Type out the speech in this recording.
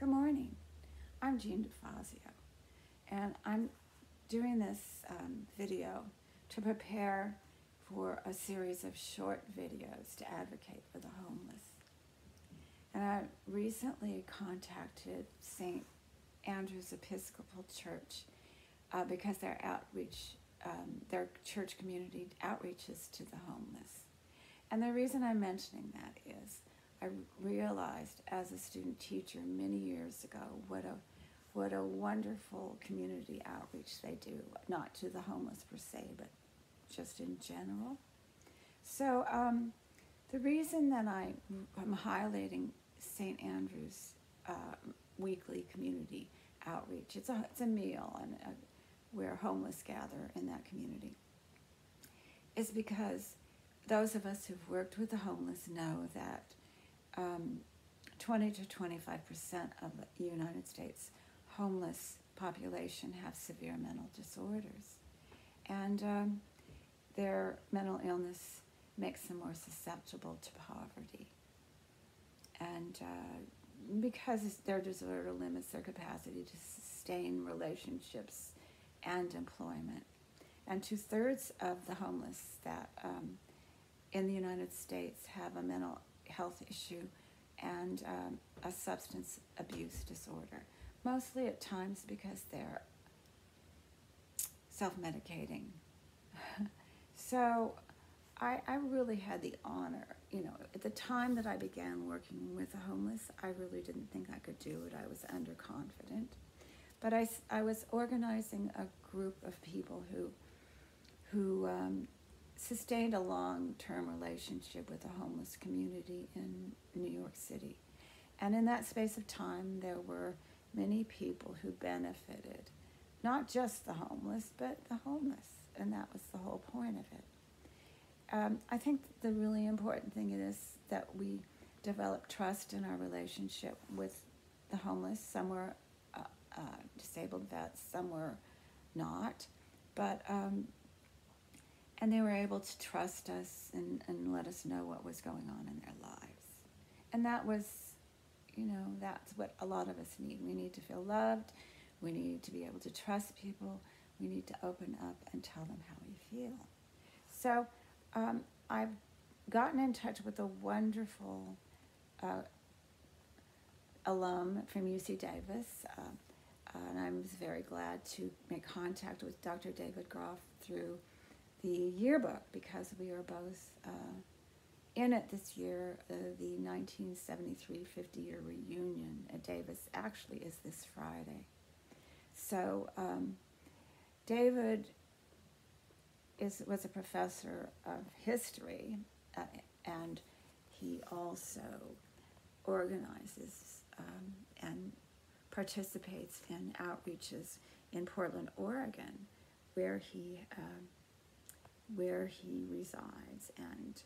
Good morning. I'm Jeanne DeFazio, and I'm doing this video to prepare for a series of short videos to advocate for the homeless. And I recently contacted St. Andrew's Episcopal Church because their church community outreaches to the homeless. And the reason I'm mentioning that is I realized as a student teacher many years ago what a wonderful community outreach they do, not to the homeless per se, but just in general. So the reason that I'm highlighting St. Andrew's weekly community outreach, it's a meal and where homeless gather in that community, is because those of us who've worked with the homeless know that 20 to 25% of the United States homeless population have severe mental disorders. And their mental illness makes them more susceptible to poverty. And because their disorder limits their capacity to sustain relationships and employment. And 2/3 of the homeless that in the United States have a mental health issue and a substance abuse disorder, mostly at times because they're self-medicating. So I really had the honor, at the time that I began working with the homeless, I really didn't think I could do it. I was underconfident. But I was organizing a group of people who sustained a long-term relationship with the homeless community in New York City. And in that space of time, there were many people who benefited, not just the homeless, but the homeless. And that was the whole point of it. I think the really important thing is that we develop trust in our relationship with the homeless. Some were disabled vets, some were not. But and they were able to trust us and let us know what was going on in their lives. And that was, that's what a lot of us need. We need to feel loved. We need to be able to trust people. We need to open up and tell them how we feel. So I've gotten in touch with a wonderful alum from UC Davis, and I was very glad to make contact with Dr. David Groff through the yearbook, because we are both in it this year. The 1973 50-year reunion at Davis actually is this Friday. So David was a professor of history, and he also organizes and participates in outreaches in Portland, Oregon, where he resides, and